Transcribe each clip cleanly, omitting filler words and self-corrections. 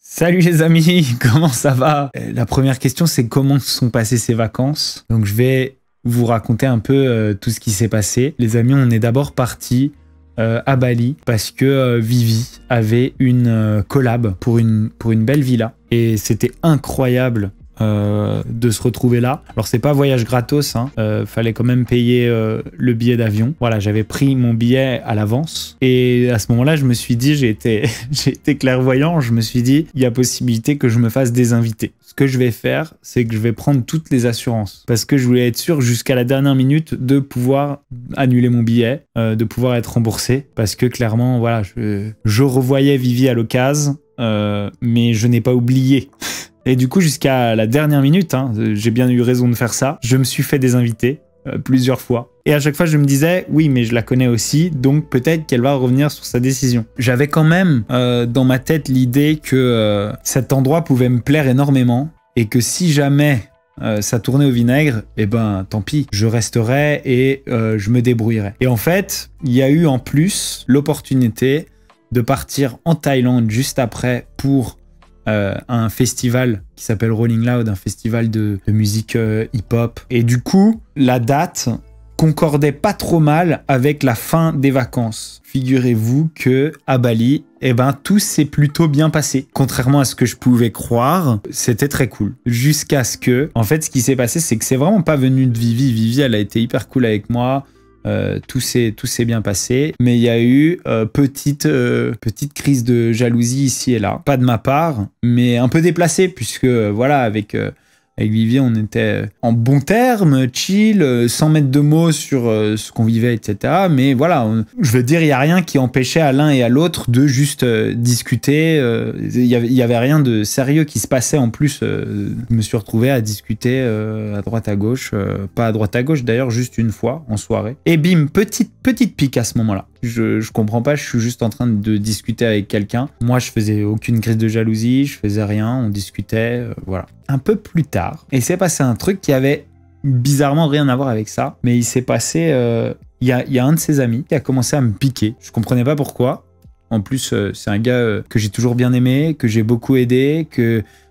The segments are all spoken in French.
Salut les amis, comment ça va? La première question, c'est comment sont passées ces vacances? Donc je vais vous raconter un peu tout ce qui s'est passé. Les amis, on est d'abord partis à Bali parce que Vivi avait une collab pour une belle villa et c'était incroyable de se retrouver là. Alors c'est pas voyage gratos, hein. Fallait quand même payer le billet d'avion. Voilà, j'avais pris mon billet à l'avance et à ce moment-là je me suis dit, j'ai été clairvoyant, je me suis dit il y a possibilité que je me fasse désinviter. Ce que je vais faire, c'est que je vais prendre toutes les assurances parce que je voulais être sûr jusqu'à la dernière minute de pouvoir annuler mon billet, de pouvoir être remboursé parce que clairement voilà, je revoyais Vivi à l'occasion, mais je n'ai pas oublié. Et du coup, jusqu'à la dernière minute, hein, j'ai bien eu raison de faire ça, je me suis fait désinviter plusieurs fois. Et à chaque fois, je me disais, oui, mais je la connais aussi, donc peut-être qu'elle va revenir sur sa décision. J'avais quand même dans ma tête l'idée que cet endroit pouvait me plaire énormément et que si jamais ça tournait au vinaigre, eh ben tant pis, je resterais et je me débrouillerais. Et en fait, il y a eu en plus l'opportunité de partir en Thaïlande juste après pour un festival qui s'appelle Rolling Loud, un festival de musique hip-hop. Et du coup, la date concordait pas trop mal avec la fin des vacances. Figurez-vous que à Bali, eh ben, tout s'est plutôt bien passé. Contrairement à ce que je pouvais croire, c'était très cool. Jusqu'à ce que, en fait, ce qui s'est passé, c'est que c'est vraiment pas venu de Vivi. Vivi, elle a été hyper cool avec moi. Tout s'est bien passé, mais il y a eu petite crise de jalousie ici et là. Pas de ma part, mais un peu déplacée, puisque voilà, avec Vivi, on était en bons termes, chill, sans mettre de mots sur ce qu'on vivait, etc. Mais voilà, je veux dire, il n'y a rien qui empêchait à l'un et à l'autre de juste discuter. Il y avait rien de sérieux qui se passait. En plus, je me suis retrouvé à discuter à droite à gauche. Pas à droite à gauche, d'ailleurs, juste une fois, en soirée. Et bim, petite pique à ce moment-là. Je comprends pas, je suis juste en train de discuter avec quelqu'un. Moi, je faisais aucune crise de jalousie, je faisais rien, on discutait, voilà. Un peu plus tard, il s'est passé un truc qui avait bizarrement rien à voir avec ça, mais il s'est passé, il y a un de ses amis qui a commencé à me piquer. Je comprenais pas pourquoi. En plus, c'est un gars que j'ai toujours bien aimé, que j'ai beaucoup aidé,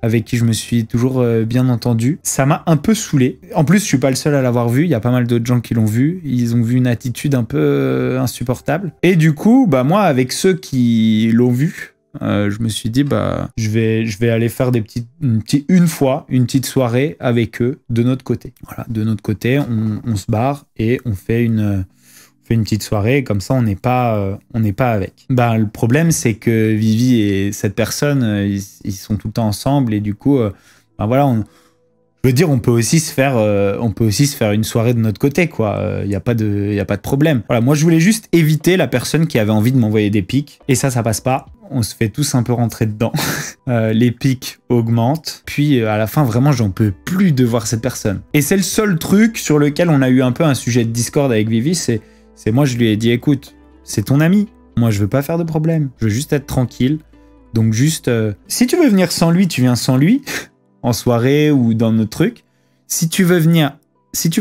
avec qui je me suis toujours bien entendu. Ça m'a un peu saoulé. En plus, je suis pas le seul à l'avoir vu. Il y a pas mal d'autres gens qui l'ont vu. Ils ont vu une attitude un peu insupportable. Et du coup, bah moi, avec ceux qui l'ont vu, je me suis dit, bah je vais aller faire une petite soirée avec eux de notre côté. Voilà, de notre côté, on se barre et on fait une petite soirée, comme ça on n'est pas avec. Bah, le problème c'est que Vivi et cette personne ils sont tout le temps ensemble et du coup bah, voilà, je veux dire on peut aussi se faire une soirée de notre côté quoi. Y a pas de problème. Voilà, moi je voulais juste éviter la personne qui avait envie de m'envoyer des pics et ça passe pas. On se fait tous un peu rentrer dedans. Les pics augmentent. Puis à la fin, vraiment, j'en peux plus de voir cette personne. Et c'est le seul truc sur lequel on a eu un peu un sujet de discorde avec Vivi, c'est moi, je lui ai dit, écoute, c'est ton ami. Moi, je veux pas faire de problème. Je veux juste être tranquille. Donc juste, si tu veux venir sans lui, tu viens sans lui, en soirée ou dans notre truc. Si tu veux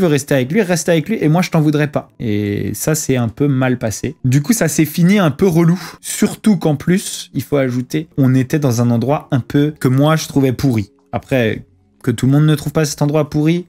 rester avec lui, reste avec lui et moi, je t'en voudrais pas. Et ça, c'est un peu mal passé. Du coup, ça s'est fini un peu relou. Surtout qu'en plus, il faut ajouter, on était dans un endroit un peu que moi, je trouvais pourri. Après, que tout le monde ne trouve pas cet endroit pourri,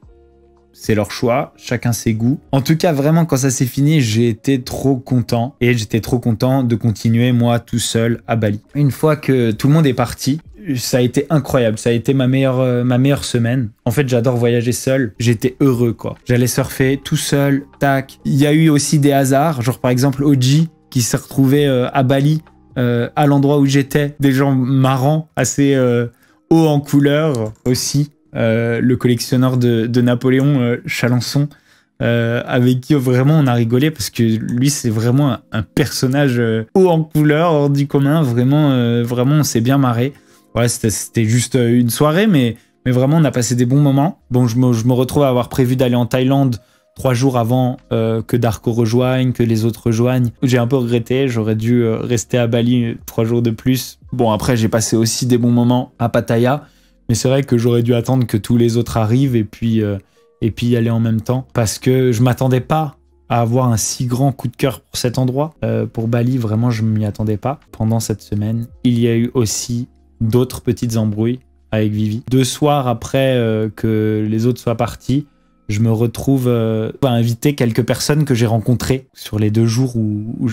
c'est leur choix, chacun ses goûts. En tout cas, vraiment, quand ça s'est fini, j'ai été trop content. Et j'étais trop content de continuer, moi, tout seul, à Bali. Une fois que tout le monde est parti, ça a été incroyable. Ça a été ma meilleure semaine. En fait, j'adore voyager seul. J'étais heureux, quoi. J'allais surfer tout seul, tac. Il y a eu aussi des hasards. Genre, par exemple, Oji, qui s'est retrouvé à Bali, à l'endroit où j'étais. Des gens marrants, assez hauts en couleur aussi. Le collectionneur de Napoléon Chalençon, avec qui vraiment on a rigolé parce que lui c'est vraiment un personnage haut en couleur, hors du commun, vraiment on s'est bien marré. Voilà, c'était juste une soirée mais vraiment on a passé des bons moments. Bon, je me retrouve à avoir prévu d'aller en Thaïlande 3 jours avant que Darko rejoigne, que les autres rejoignent. J'ai un peu regretté, j'aurais dû rester à Bali 3 jours de plus. Bon, après j'ai passé aussi des bons moments à Pattaya. Mais c'est vrai que j'aurais dû attendre que tous les autres arrivent et puis y aller en même temps. Parce que je m'attendais pas à avoir un si grand coup de cœur pour cet endroit. Pour Bali, vraiment, je m'y attendais pas. Pendant cette semaine, il y a eu aussi d'autres petites embrouilles avec Vivi. 2 soirs après que les autres soient partis, je me retrouve à inviter quelques personnes que j'ai rencontrées sur les 2 jours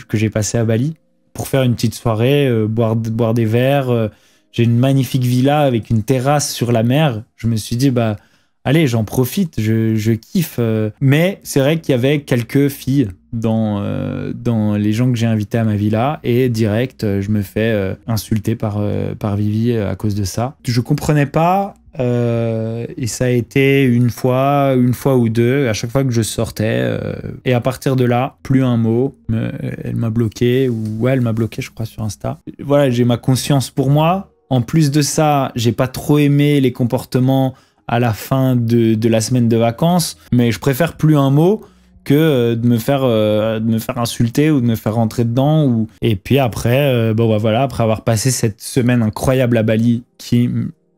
que j'ai passé à Bali pour faire une petite soirée, boire des verres. J'ai une magnifique villa avec une terrasse sur la mer. Je me suis dit, bah, allez, j'en profite, je kiffe. Mais c'est vrai qu'il y avait quelques filles dans les gens que j'ai invités à ma villa et direct, je me fais insulter par Vivi à cause de ça. Je comprenais pas et ça a été une fois ou deux, à chaque fois que je sortais. Et à partir de là, plus un mot. Elle m'a bloqué, elle m'a bloqué, je crois, sur Insta. Voilà, j'ai ma conscience pour moi. En plus de ça, j'ai pas trop aimé les comportements à la fin de la semaine de vacances, mais je préfère plus un mot que de me faire insulter ou de me faire rentrer dedans. Et puis après, voilà, après avoir passé cette semaine incroyable à Bali qui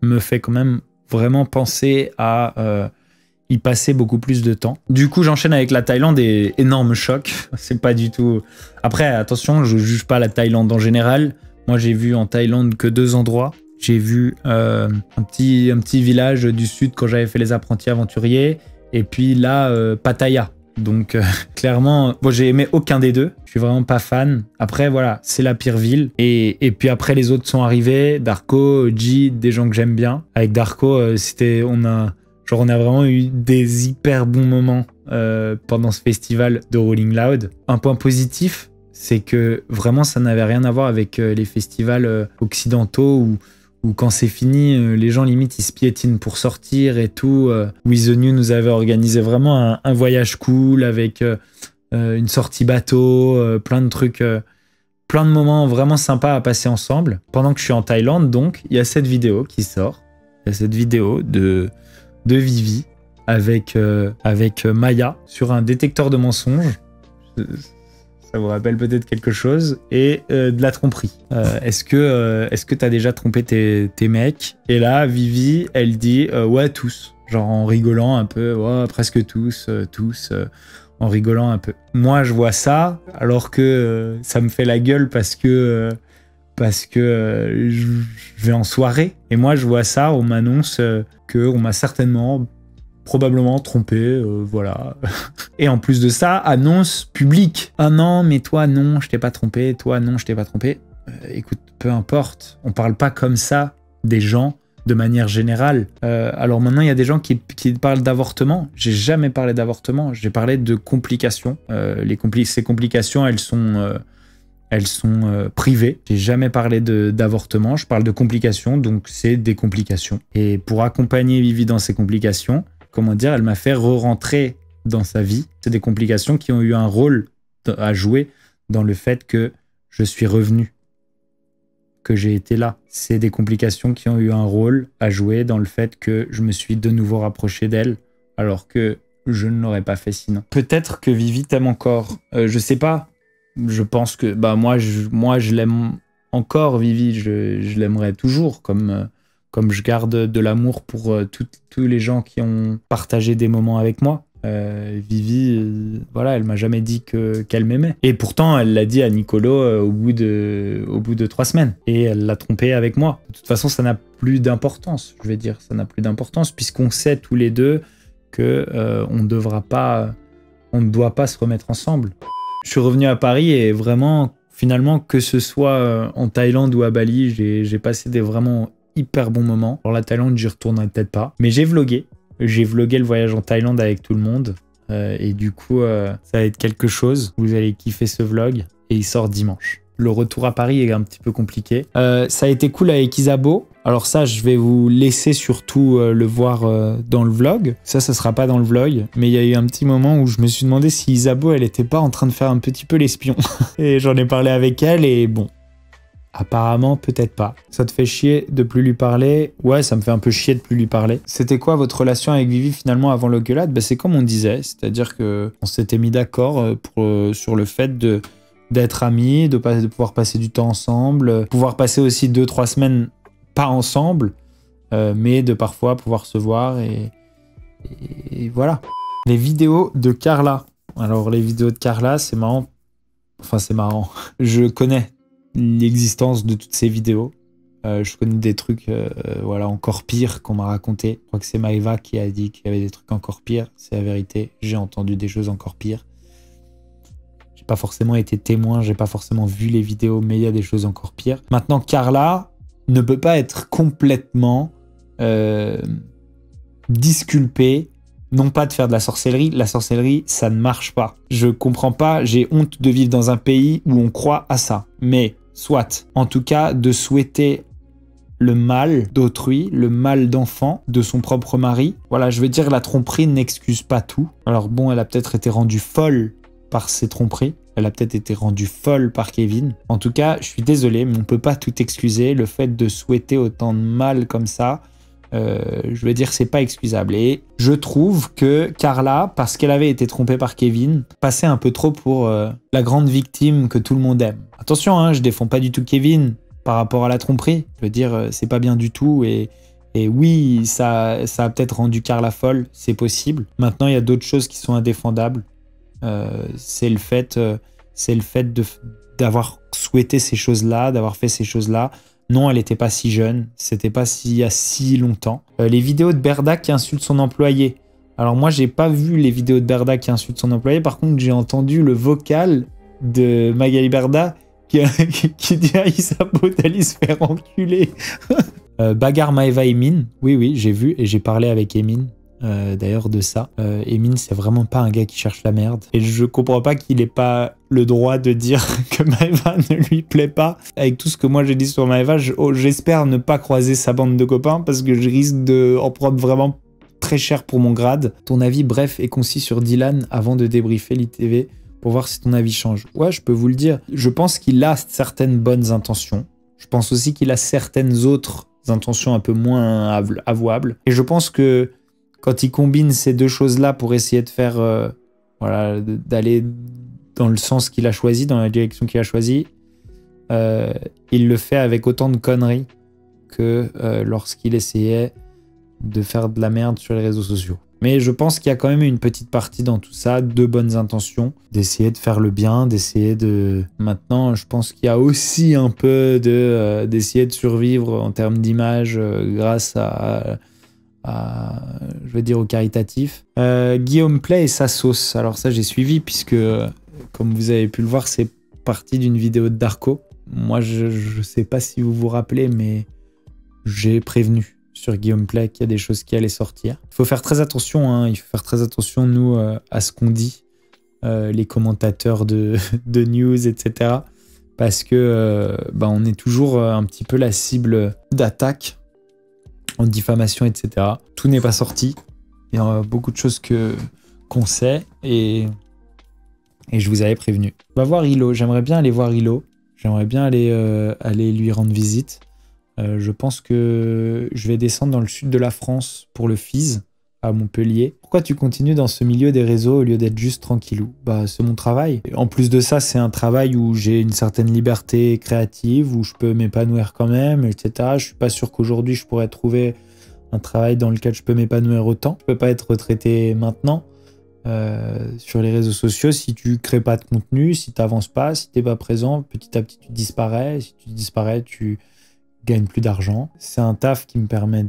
me fait quand même vraiment penser à y passer beaucoup plus de temps. Du coup, j'enchaîne avec la Thaïlande et énorme choc. C'est pas du tout... Après, attention, je juge pas la Thaïlande en général. Moi, j'ai vu en Thaïlande que 2 endroits. J'ai vu un petit village du sud quand j'avais fait les apprentis aventuriers. Et puis là, Pattaya. Donc, clairement, bon, j'ai aimé aucun des deux. Je suis vraiment pas fan. Après, voilà, c'est la pire ville. Et puis après, les autres sont arrivés. Darko, G, des gens que j'aime bien. Avec Darko, on a vraiment eu des hyper bons moments pendant ce festival de Rolling Loud. Un point positif, c'est que vraiment ça n'avait rien à voir avec les festivals occidentaux où quand c'est fini, les gens limite ils se piétinent pour sortir et tout. With the New nous avait organisé vraiment un voyage cool avec une sortie bateau, plein de trucs, plein de moments vraiment sympas à passer ensemble. Pendant que je suis en Thaïlande, donc, il y a cette vidéo qui sort. Il y a cette vidéo de Vivi avec Maya sur un détecteur de mensonges. Ça vous rappelle peut-être quelque chose. Et de la tromperie. Est-ce que t'as déjà trompé tes mecs? Et là, Vivi, elle dit ouais, tous. Genre en rigolant un peu. Ouais, presque tous. En rigolant un peu. Moi, je vois ça, alors que ça me fait la gueule parce que je vais en soirée. Et moi, je vois ça, on m'annonce qu'on m'a probablement trompé, voilà. Et en plus de ça, annonce publique. Ah non, mais toi, non, je t'ai pas trompé. Toi, non, je t'ai pas trompé. Écoute, peu importe. On parle pas comme ça des gens de manière générale. Alors maintenant, il y a des gens qui parlent d'avortement. J'ai jamais parlé d'avortement. J'ai parlé de complications. Ces complications, elles sont privées. J'ai jamais parlé d'avortement. Je parle de complications, donc c'est des complications. Et pour accompagner Vivi dans ces complications, comment dire, elle m'a fait re-rentrer dans sa vie. C'est des complications qui ont eu un rôle à jouer dans le fait que je suis revenu, que j'ai été là. C'est des complications qui ont eu un rôle à jouer dans le fait que je me suis de nouveau rapproché d'elle, alors que je ne l'aurais pas fait sinon. Peut-être que Vivi t'aime encore. Je sais pas. Je pense que moi je l'aime encore, Vivi. Je l'aimerais toujours, comme je garde de l'amour pour tous les gens qui ont partagé des moments avec moi. Vivi, voilà, elle m'a jamais dit qu'elle m'aimait. Et pourtant, elle l'a dit à Nicolo au bout de 3 semaines. Et elle l'a trompé avec moi. De toute façon, ça n'a plus d'importance, je vais dire. Ça n'a plus d'importance puisqu'on sait tous les deux que on ne doit pas se remettre ensemble. Je suis revenu à Paris et vraiment, finalement, que ce soit en Thaïlande ou à Bali, j'ai passé des vraiment hyper bons moments. Alors la Thaïlande, j'y retournerai peut-être pas. Mais j'ai vlogué. J'ai vlogué le voyage en Thaïlande avec tout le monde. Et du coup, ça va être quelque chose. Vous allez kiffer ce vlog. Et il sort dimanche. Le retour à Paris est un petit peu compliqué. Ça a été cool avec Isabeau. Alors ça, je vais vous laisser surtout le voir dans le vlog. Ça sera pas dans le vlog. Mais il y a eu un petit moment où je me suis demandé si Isabeau, elle était pas en train de faire un petit peu l'espion. Et j'en ai parlé avec elle et bon... Apparemment, peut-être pas. Ça te fait chier de plus lui parler? Ouais, ça me fait un peu chier de plus lui parler. C'était quoi votre relation avec Vivi finalement avant l'engueulade? C'est comme on disait, c'est-à-dire que on s'était mis d'accord sur le fait d'être amis, de pouvoir passer du temps ensemble, pouvoir passer aussi 2-3 semaines pas ensemble, mais de parfois pouvoir se voir et voilà. Les vidéos de Carla. Alors les vidéos de Carla, c'est marrant. Enfin, c'est marrant. Je connais l'existence de toutes ces vidéos. Je connais des trucs voilà, encore pires qu'on m'a raconté. Je crois que c'est Maëva qui a dit qu'il y avait des trucs encore pires. C'est la vérité. J'ai entendu des choses encore pires. J'ai pas forcément été témoin, j'ai pas forcément vu les vidéos, mais il y a des choses encore pires. Maintenant, Carla ne peut pas être complètement disculpée, non pas de faire de la sorcellerie. La sorcellerie, ça ne marche pas. Je comprends pas, j'ai honte de vivre dans un pays où on croit à ça. Mais soit, en tout cas, de souhaiter le mal d'autrui, le mal d'enfant, de son propre mari. Voilà, je veux dire, la tromperie n'excuse pas tout. Alors bon, elle a peut-être été rendue folle par ses tromperies. Elle a peut-être été rendue folle par Kevin. En tout cas, je suis désolé, mais on peut pas tout excuser. Le fait de souhaiter autant de mal comme ça, je veux dire, c'est pas excusable. Et je trouve que Carla, parce qu'elle avait été trompée par Kevin, passait un peu trop pour la grande victime que tout le monde aime. Attention, hein, je défends pas du tout Kevin par rapport à la tromperie. Je veux dire, c'est pas bien du tout. Et oui, ça a peut-être rendu Carla folle, c'est possible. Maintenant, il y a d'autres choses qui sont indéfendables. C'est le fait d'avoir souhaité ces choses-là, d'avoir fait ces choses-là. Non, elle n'était pas si jeune, c'était pas il y a si longtemps. Les vidéos de Berda qui insulte son employé. Alors moi, j'ai pas vu les vidéos de Berda qui insulte son employé. Par contre, j'ai entendu le vocal de Magali Berda qui dit à Isabeau d'aller se faire enculer. Bagarre Maëva et Emin. Oui, j'ai vu et j'ai parlé avec Emin. D'ailleurs de ça. Emin, c'est vraiment pas un gars qui cherche la merde. Et je comprends pas qu'il ait pas le droit de dire que Maëva ne lui plaît pas. Avec tout ce que moi j'ai dit sur Maëva, j'espère ne pas croiser sa bande de copains parce que je risque de en prendre vraiment très cher pour mon grade. Ton avis bref et concis sur Dylan avant de débriefer l'ITV pour voir si ton avis change. Ouais, je peux vous le dire. Je pense qu'il a certaines bonnes intentions. Je pense aussi qu'il a certaines autres intentions un peu moins avouables. Et je pense que quand il combine ces deux choses-là pour essayer de faire, voilà, d'aller dans le sens qu'il a choisi, dans la direction qu'il a choisi, il le fait avec autant de conneries que lorsqu'il essayait de faire de la merde sur les réseaux sociaux. Mais je pense qu'il y a quand même une petite partie dans tout ça, de bonnes intentions, d'essayer de faire le bien, d'essayer de... Maintenant, je pense qu'il y a aussi un peu d'essayer de survivre en termes d'image grâce je veux dire au caritatif. Guillaume Play et sa sauce. Alors ça j'ai suivi puisque comme vous avez pu le voir c'est parti d'une vidéo de Darko. Moi je sais pas si vous vous rappelez mais j'ai prévenu sur Guillaume Play qu'il y a des choses qui allaient sortir. Il faut faire très attention, hein. Il faut faire très attention nous à ce qu'on dit, les commentateurs de news etc. Parce que on est toujours un petit peu la cible d'attaque en diffamation, etc. Tout n'est pas sorti. Il y a beaucoup de choses qu'on sait et je vous avais prévenu. On va voir Hilo. J'aimerais bien aller voir Hilo. J'aimerais bien aller lui rendre visite. Je pense que je vais descendre dans le sud de la France pour le FIS à Montpellier. Pourquoi tu continues dans ce milieu des réseaux au lieu d'être juste tranquillou? C'est mon travail. En plus de ça, c'est un travail où j'ai une certaine liberté créative, où je peux m'épanouir quand même, etc. Je suis pas sûr qu'aujourd'hui je pourrais trouver un travail dans lequel je peux m'épanouir autant. Je peux pas être retraité maintenant. Sur les réseaux sociaux, si tu crées pas de contenu, si tu n'avances pas, si t'es pas présent, petit à petit tu disparais. Si tu disparais, tu gagne plus d'argent. C'est un taf qui me permet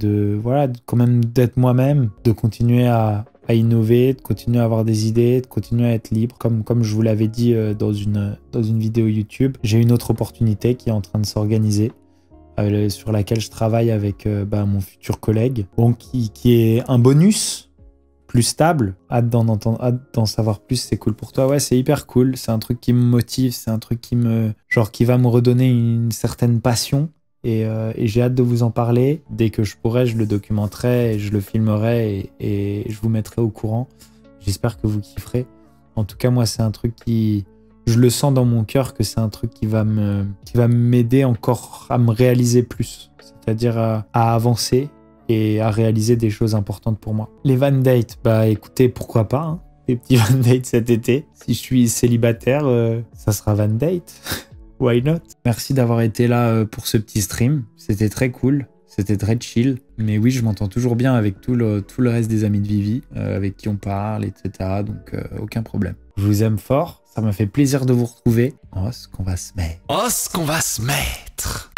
quand même d'être moi-même, de continuer à innover, de continuer à avoir des idées, de continuer à être libre. Comme je vous l'avais dit dans une vidéo YouTube, j'ai une autre opportunité qui est en train de s'organiser, sur laquelle je travaille avec mon futur collègue, qui est un bonus plus stable. Hâte d'en savoir plus, c'est cool pour toi. Ouais, c'est hyper cool, c'est un truc qui me motive, c'est un truc qui va me redonner une certaine passion. Et j'ai hâte de vous en parler. Dès que je pourrai, je le documenterai, je le filmerai et je vous mettrai au courant. J'espère que vous kifferez. En tout cas, moi, c'est un truc je le sens dans mon cœur que c'est un truc qui va m'aider encore à me réaliser plus. C'est-à-dire à avancer et à réaliser des choses importantes pour moi. Les van dates, écoutez, pourquoi pas, hein. Les petits van dates cet été. Si je suis célibataire, ça sera van date. Why not? Merci d'avoir été là pour ce petit stream. C'était très cool. C'était très chill. Mais oui, je m'entends toujours bien avec tout le reste des amis de Vivi, avec qui on parle, etc. Donc, aucun problème. Je vous aime fort. Ça m'a fait plaisir de vous retrouver. Oh, ce qu'on va se mettre.